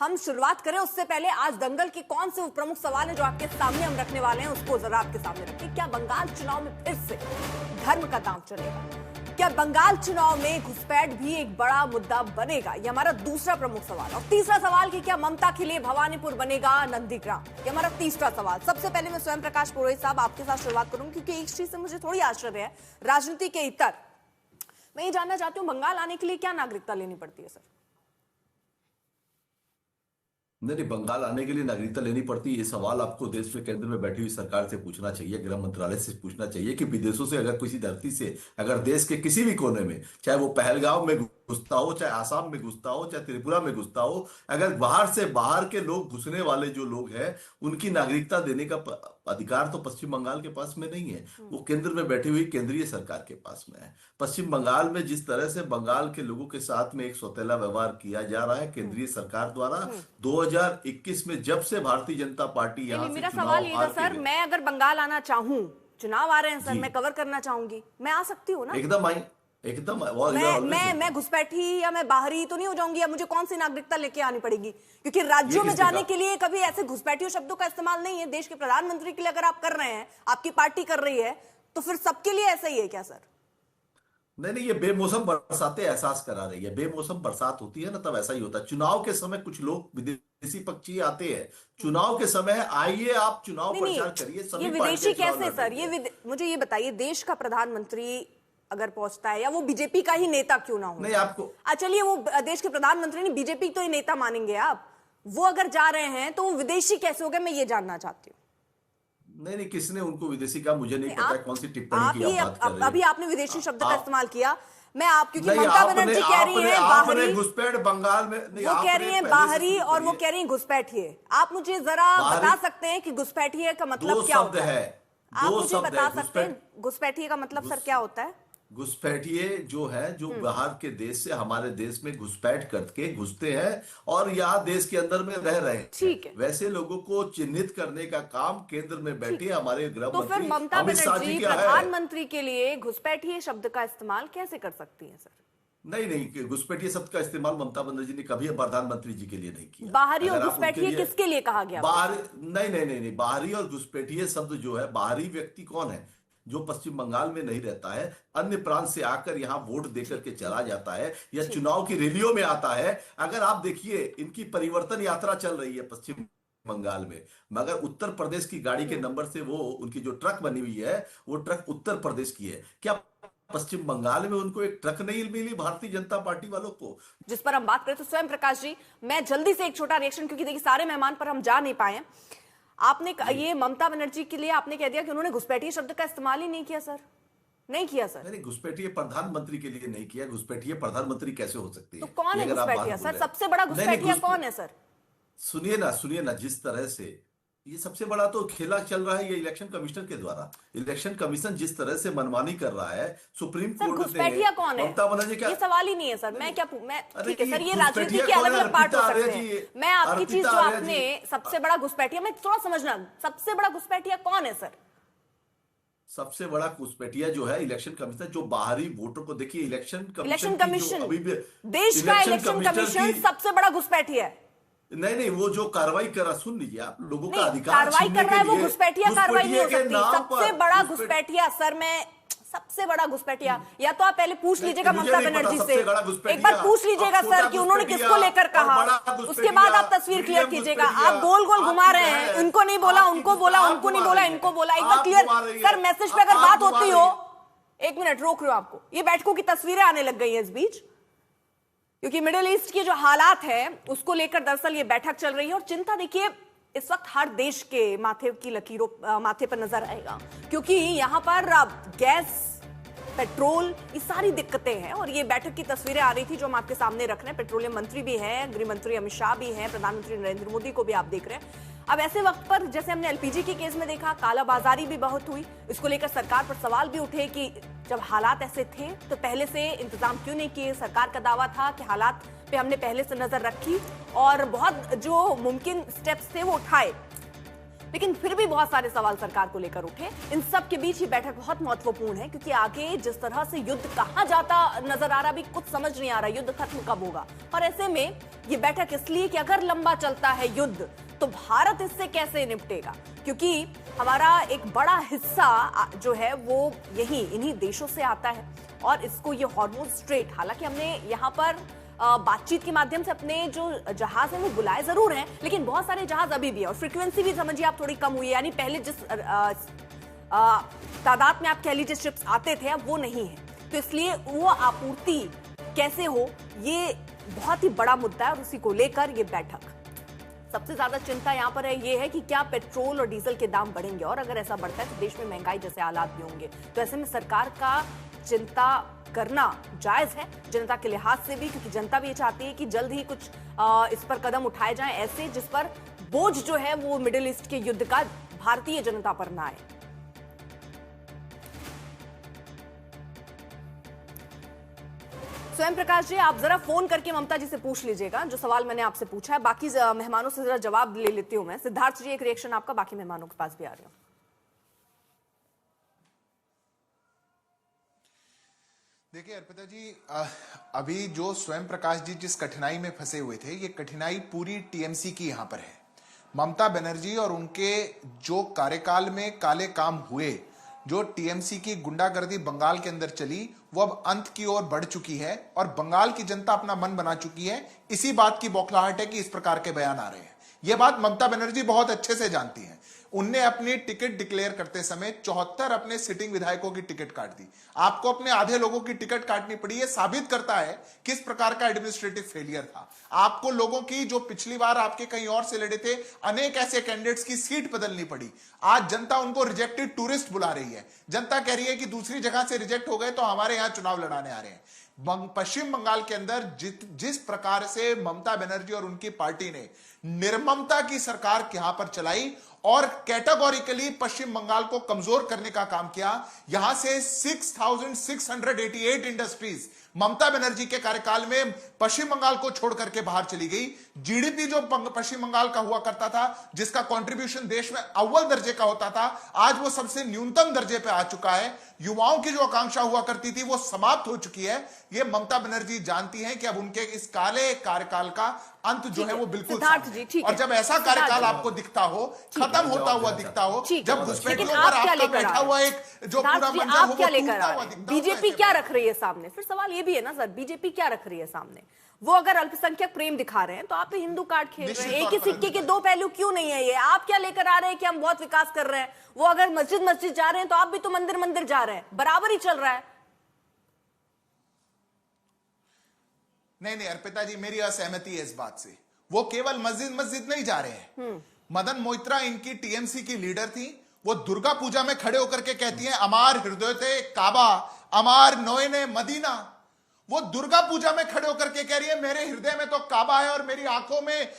हम शुरुआत करें उससे पहले आज दंगल के कौन से प्रमुख सवाल हैं जो आपके सामने हम रखने वाले हैं, उसको जरा आपके सामने रखिए। क्या बंगाल चुनाव में फिर से धर्म का दांव चलेगा? क्या बंगाल चुनाव में घुसपैठ भी एक बड़ा मुद्दा बनेगा? ये हमारा दूसरा प्रमुख सवाल। और तीसरा सवाल कि क्या ममता के लिए भवानीपुर बनेगा नंदीग्राम? ये हमारा तीसरा सवाल। सबसे पहले मैं स्वयं प्रकाश पुरोहित साहब आपके साथ शुरुआत करूंगी, क्योंकि एक चीज से मुझे थोड़ी आश्चर्य है, राजनीति के इतर मैं ये जानना चाहती हूँ, बंगाल आने के लिए क्या नागरिकता लेनी पड़ती है सर? नहीं, बंगाल आने के लिए नागरिकता लेनी पड़ती है, ये सवाल आपको देश में केंद्र में बैठी हुई सरकार से पूछना चाहिए, गृह मंत्रालय से पूछना चाहिए कि विदेशों से अगर किसी धरती से अगर देश के किसी भी कोने में, चाहे वो पहलगाम में घुसता हो, चाहे आसाम में घुसता हो, चाहे त्रिपुरा में घुसता हो, अगर बाहर के लोग घुसने वाले जो लोग हैं उनकी नागरिकता देने का अधिकार तो पश्चिम बंगाल के पास में नहीं है, वो केंद्र में बैठी हुई केंद्रीय सरकार के पास में है। पश्चिम बंगाल में जिस तरह से बंगाल के लोगों के साथ में एक सौतेला व्यवहार किया जा रहा है केंद्रीय सरकार द्वारा, 2021 में जब से भारतीय जनता पार्टी यहाँ से मेरा सवाल ये था सर, मैं अगर बंगाल आना चाहूं, चुनाव आ रहे हैं सर, मैं कवर करना चाहूंगी, मैं आ सकती हूँ ना? एकदम मैं घुसपैठी या मैं बाहरी तो नहीं हो जाऊंगी, या मुझे कौन सी नागरिकता लेके आनी पड़ेगी? क्योंकि राज्यों में जाने के लिए कभी ऐसे घुसपैठियों शब्दों का इस्तेमाल नहीं है। देश के प्रधानमंत्री के लिए अगर आप कर रहे हैं, आपकी पार्टी कर रही है, तो फिर सबके लिए ऐसा ही है क्या सर? नहीं, ये बेमौसम बरसातें एहसास करा रही है। बेमौसम बरसात होती है ना, तब ऐसा ही होता है। चुनाव के समय कुछ लोग विदेशी पक्षी आते हैं, चुनाव के समय आइए आप चुनाव प्रचार करिए। सभी ये विदेशी कैसे सर? मुझे ये बताइए, देश का प्रधानमंत्री अगर पहुंचता है, या वो बीजेपी का ही नेता क्यों ना हो? नहीं, आपको चलिए, वो देश के प्रधानमंत्री नहीं, बीजेपी तो ही नेता मानेंगे आप, वो अगर जा रहे हैं तो वो विदेशी कैसे हो गए, मैं ये जानना चाहती हूँ। नहीं, किसने उनको विदेशी कहा? मुझे नहीं पता कौन सी टिप्पणी की आप बात कर रहे हैं। अभी आपने विदेशी शब्द का इस्तेमाल किया। मैं क्योंकि ममता बनर्जी कह रही है बाहरी, घुसपैठ बंगाल में नहीं, वो कह रही है बाहरी और वो कह रही है घुसपैठिए। आप मुझे जरा बता सकते हैं कि घुसपैठिए का मतलब क्या होता है? आप मुझे बता सकते हैं घुसपैठिए का मतलब सर क्या होता है? घुसपैठिए जो है, जो बाहर के देश से हमारे देश में घुसपैठ करके घुसते हैं और यहाँ देश के अंदर में रह रहे हैं, ठीक है, वैसे लोगों को चिन्हित करने का काम केंद्र में बैठे हमारे गृह मंत्री। तो फिर ममता बनर्जी प्रधानमंत्री के लिए घुसपैठिए शब्द का इस्तेमाल कैसे कर सकती है सर? नहीं, घुसपैठिए शब्द का इस्तेमाल ममता बनर्जी ने कभी प्रधानमंत्री जी के लिए नहीं किया। बाहरी और घुसपैठिए किसके लिए कहा गया? नहीं, बाहरी और घुसपैठिए शब्द जो है, बाहरी व्यक्ति कौन है? जो पश्चिम बंगाल में नहीं रहता है, अन्य प्रांत से आकर यहाँ वोट देकर के चला जाता है या चुनाव की रैलियों में आता है। अगर आप देखिए, इनकी परिवर्तन यात्रा चल रही है पश्चिम बंगाल में, मगर उत्तर प्रदेश की गाड़ी के नंबर से वो उनकी जो ट्रक बनी हुई है, वो ट्रक उत्तर प्रदेश की है। क्या पश्चिम बंगाल में उनको एक ट्रक नहीं मिली भारतीय जनता पार्टी वालों को? जिस पर हम बात करें तो स्वयं प्रकाश जी, मैं जल्दी से एक छोटा रिएक्शन, क्योंकि देखिए सारे मेहमान पर हम जा नहीं पाए। आपने ये ममता बनर्जी के लिए आपने कह दिया कि उन्होंने घुसपैठिए शब्द का इस्तेमाल ही नहीं किया सर। नहीं किया सर? नहीं, घुसपैठिए प्रधानमंत्री के लिए नहीं किया। घुसपैठिए प्रधानमंत्री कैसे हो सकती है? तो कौन है घुसपैठिया सर? सबसे बड़ा घुसपैठिया कौन है सर? सुनिए ना, जिस तरह से ये सबसे बड़ा तो खेला चल रहा है ये इलेक्शन कमिश्नर के द्वारा। इलेक्शन कमीशन जिस तरह से मनमानी कर रहा है, सुप्रीम कोर्ट ने घुसपैठिया कौन है? ममता बनर्जी क्या? ये सवाल ही नहीं है सर। मैं ठीक है सर, ये राजनीति के अलग अलग पार्ट हो सकते हैं। मैं आपकी चीज जो आपने सबसे बड़ा घुसपैठिया, मैं थोड़ा समझना, सबसे बड़ा घुसपैठिया कौन है सर? सबसे बड़ा घुसपैठिया जो है इलेक्शन कमीशन, जो बाहरी वोटर को देखिए, इलेक्शन कमीशन देश का इलेक्शन कमीशन सबसे बड़ा घुसपैठिया है। नहीं, वो जो कार्रवाई कर रहा, सुन लीजिए आप, लोगों का अधिकार कार्रवाई कर रहा है, वो घुसपैठिया कार्रवाई नहीं हो सकती। सबसे बड़ा घुसपैठिया सर, मैं सबसे बड़ा घुसपैठिया, या तो आप पहले पूछ लीजिएगा ममता बनर्जी से, एक बार पूछ लीजिएगा सर कि उन्होंने किसको लेकर कहा, उसके बाद आप तस्वीर क्लियर कीजिएगा। आप गोल गोल घुमा रहे हैं, इनको नहीं बोला, उनको बोला, उनको नहीं बोला, इनको बोला। एक बार क्लियर सर, मैसेज पे अगर बात होती हो, एक मिनट रोक रहे हो आपको, ये बैठकों की तस्वीरें आने लग गई है इस बीच, क्योंकि मिडिल ईस्ट के जो हालात है उसको लेकर दरअसल ये बैठक चल रही है। और चिंता देखिए इस वक्त हर देश के माथे की लकीरों माथे पर नजर आएगा, क्योंकि यहां पर गैस, पेट्रोल, ये सारी दिक्कतें हैं। और ये बैठक की तस्वीरें आ रही थी जो हम आपके सामने रख रहे हैं। पेट्रोलियम मंत्री भी हैं, गृह मंत्री अमित शाह भी हैं, प्रधानमंत्री नरेंद्र मोदी को भी आप देख रहे हैं। अब ऐसे वक्त पर जैसे हमने एलपीजी के केस में देखा, कालाबाजारी भी बहुत हुई, इसको लेकर सरकार पर सवाल भी उठे कि जब हालात ऐसे थे तो पहले से इंतजाम क्यों नहीं किए। सरकार का दावा था कि हालात पे हमने पहले से नजर रखी और बहुत जो मुमकिन स्टेप्स थे वो उठाए। लेकिन फिर भी बहुत सारे सवाल सरकार को लेकर उठे। इन सब के बीच ये बैठक बहुत महत्वपूर्ण है, क्योंकि आगे जिस तरह से युद्ध कहां जाता नजर आ रहा, अभी कुछ समझ नहीं आ रहा युद्ध खत्म कब होगा। और ऐसे में ये बैठक इसलिए कि अगर लंबा चलता है युद्ध तो भारत इससे कैसे निपटेगा, क्योंकि हमारा एक बड़ा हिस्सा जो है वो इन्हीं देशों से आता है। और इसको ये हॉर्मुज़ स्ट्रेट, हालांकि हमने यहाँ पर बातचीत के माध्यम से अपने जो जहाज हैं वो बुलाए जरूर हैं, लेकिन बहुत सारे जहाज अभी भी है और फ्रीक्वेंसी भी समझिए आप थोड़ी कम हुई है। यानी पहले जिस तादाद में आप कह लीजिए शिप्स आते थे अब वो नहीं है, तो इसलिए वो आपूर्ति कैसे हो ये बहुत ही बड़ा मुद्दा है। और उसी को लेकर ये बैठक, सबसे ज्यादा चिंता यहाँ पर ये है कि क्या पेट्रोल और डीजल के दाम बढ़ेंगे, और अगर ऐसा बढ़ता है तो देश में महंगाई जैसे हालात भी होंगे। तो ऐसे में सरकार का चिंता करना जायज है जनता के लिहाज से भी, क्योंकि जनता भी ये चाहती है कि जल्द ही कुछ इस पर कदम उठाए जाएं ऐसे जिस पर बोझ जो है वो मिडिल ईस्ट के युद्ध का भारतीय जनता पर ना आए। स्वयं प्रकाश जी, आप जरा फोन करके ममता जी से पूछ लीजिएगा जो सवाल मैंने आपसे पूछा है। बाकी मेहमानों से जरा जवाब ले लेती हूं मैं। सिद्धार्थ जी, एक रिएक्शन आपका, बाकी मेहमानों के पास भी आ रही हूं। देखिए अर्पिता जी, अभी जो स्वयं प्रकाश जी जिस कठिनाई में फंसे हुए थे, ये कठिनाई पूरी टीएमसी की यहां पर है। ममता बनर्जी और उनके जो कार्यकाल में काले काम हुए, जो टीएमसी की गुंडागर्दी बंगाल के अंदर चली, वो अब अंत की ओर बढ़ चुकी है और बंगाल की जनता अपना मन बना चुकी है। इसी बात की बौखलाहट है कि इस प्रकार के बयान आ रहे हैं। यह बात ममता बनर्जी बहुत अच्छे से जानती हैं। उनने अपनी टिकट डिक्लेयर करते समय 74 अपने सिटिंग विधायकों की टिकट काट दी। आपको अपने आधे लोगों की टिकट काटनी पड़ी। यह साबित करता है किस प्रकार का एडमिनिस्ट्रेटिव फेलियर था। आपको लोगों की, जो पिछली बार आपके कहीं और से लड़े थे, अनेक ऐसे कैंडिडेट्स की सीट बदलनी पड़ी। आज जनता उनको रिजेक्टेड टूरिस्ट बुला रही है। जनता कह रही है कि दूसरी जगह से रिजेक्ट हो गए तो हमारे यहां चुनाव लड़ाने आ रहे हैं। पश्चिम बंगाल के अंदर जिस प्रकार से ममता बनर्जी और उनकी पार्टी ने निर्ममता की सरकार यहां पर चलाई और कैटेगोरिकली पश्चिम बंगाल को कमजोर करने का काम किया, यहां से 6,688 इंडस्ट्रीज ममता बनर्जी के कार्यकाल में पश्चिम बंगाल को छोड़ करके बाहर चली गई। जीडीपी जो पश्चिम बंगाल का हुआ करता था, जिसका कंट्रीब्यूशन देश में अव्वल दर्जे का होता था, आज वो सबसे न्यूनतम दर्जे पे आ चुका है। युवाओं की जो आकांक्षा हुआ करती थी वो समाप्त हो चुकी है। ये ममता बनर्जी जानती हैं कि अब उनके इस काले कार्यकाल का अंत जो है वो बिल्कुल सामने है। और जब ऐसा कार्यकाल आपको दिखता हो, खत्म होता हुआ दिखता हो, जब घुसपैठियों पर आपका बैठा हुआ एक जो पूरा मंजर हो वो टूटता हुआ दिखता हो, बीजेपी क्या रख रही है सामने? फिर सवाल ये भी है ना सर, बीजेपी क्या रख रही है सामने? वो अगर अल्पसंख्यक प्रेम दिखा रहे हैं तो आप तो हिंदू कार्ड खेल रहे हैं। एक ही सिक्के के दो पहलू क्यों नहीं है? ये आप क्या लेकर आ रहे हैं कि हम बहुत विकास कर रहे हैं? वो अगर मस्जिद जा रहे हैं तो आप भी तो मंदिर जा रहे हैं, बराबर ही चल रहा है। नहीं अर्पिता जी, मेरी असहमति है इस बात से। वो केवल मस्जिद नहीं जा रहे हैं। मदन मोइत्रा इनकी टीएमसी की लीडर थी। वो दुर्गा पूजा में खड़े होकर के कहती हैं अमार हृदय थे काबा, अमार नोएने मदीना। वो दुर्गा पूजा में खड़े होकर के कह रही है मेरे हृदय में तो काबा है और मेरी आंखों में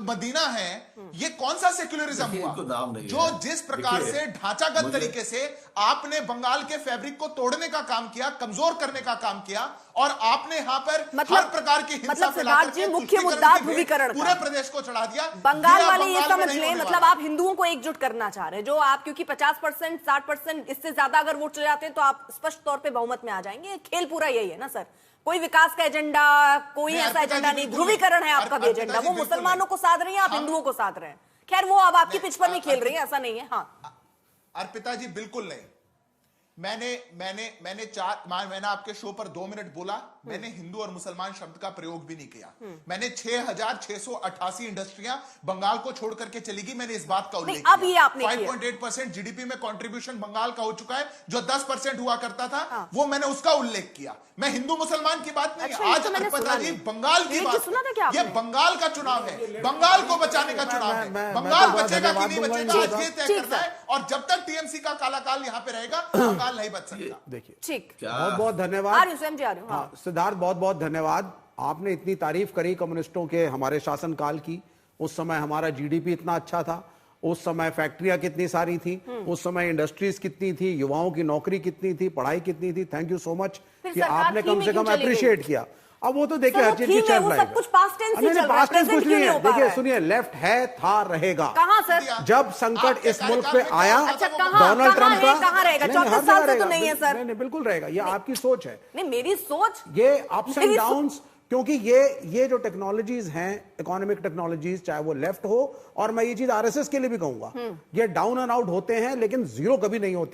मदीना है। ये कौन सा सेक्युलरिज्म हुआ? जो जिस प्रकार से ढांचागत तरीके से आपने बंगाल के फैब्रिक को तोड़ने का काम किया, कमजोर करने का काम किया, और आपने यहाँ पर हर प्रकार की हिंसा फैलाकर मुख्य मुद्दा ध्रुवीकरण पूरे प्रदेश को चढ़ा दिया। बंगाल वाले ये समझ लें, मतलब आप हिंदुओं को एकजुट करना चाह रहे हैं। जो आप, क्योंकि 50%, 60% इससे ज्यादा अगर वोट चले जाते हैं तो आप स्पष्ट तौर पे बहुमत में आ जाएंगे। खेल पूरा यही है ना सर, कोई विकास का एजेंडा, कोई ऐसा एजेंडा नहीं, ध्रुवीकरण है आपका भी एजेंडा। वो मुसलमानों को साध रही है, आप हिंदुओं को साध रहे हैं। खैर वो अब आपकी पिच पर नहीं खेल रही है, ऐसा नहीं है। हाँ अर्पिता जी, बिल्कुल नहीं। मैंने आपके शो पर 2 मिनट बोला। मैंने हिंदू और मुसलमान शब्द का प्रयोग भी नहीं किया। मैंने 6,688 इंडस्ट्रियां बंगाल को छोड़ करके चली गई, मैंने इस बात का उल्लेख किया। 5.8% जीडीपी में कंट्रीब्यूशन बंगाल का हो चुका है। जो 10% हुआ करता था वो मैंने उसका उल्लेख किया। मैं हिंदू मुसलमान की बात नहीं। आज अर्पिता जी बंगाल की बात, ये बंगाल का चुनाव है, बंगाल को बचाने का चुनाव है। बंगाल बचेगा कि नहीं बचेगा आज ये तय करना है। और जब तक टीएमसी का काला काल यहाँ पे रहेगा, बंगाल नहीं बच सकता। देखिए, ठीक, बहुत धन्यवाद सिद्धार्थ, बहुत धन्यवाद। आपने इतनी तारीफ करी कम्युनिस्टों के हमारे शासनकाल की। उस समय हमारा जीडीपी इतना अच्छा था, उस समय फैक्ट्रियां कितनी सारी थी, उस समय इंडस्ट्रीज कितनी थी, युवाओं की नौकरी कितनी थी, पढ़ाई कितनी थी। थैंक यू सो मच कि आपने कम से कम अप्रिशिएट किया। अब वो तो देखिए हर चीज की थीम है, शेल्फ वो लाइफ सब कुछ past tense ही चल रहा है, पास्ट टेंस present कुछ क्यों नहीं नहीं है। हो पा रहा देखिए है? सुनिए, लेफ्ट है था रहेगा। कहां सर? जब संकट इस मुल्क पे आया, अच्छा, कहां डोनाल्ड ट्रंप का कहां रहेगा? नहीं, 34 हर साल जगह से तो रहेगा। नहीं है सर। नहीं, बिल्कुल रहेगा, ये आपकी सोच है। नहीं, मेरी सोच, ये अप्स एंड मेरी डाउन्स, क्योंकि ये जो टेक्नोलॉजीज हैं, इकोनॉमिक टेक्नोलॉजीज, चाहे वो लेफ्ट हो, और मैं ये चीज आरएसएस के लिए भी कहूंगा, ये डाउन एंड आउट होते हैं, लेकिन जीरो कभी नहीं होते।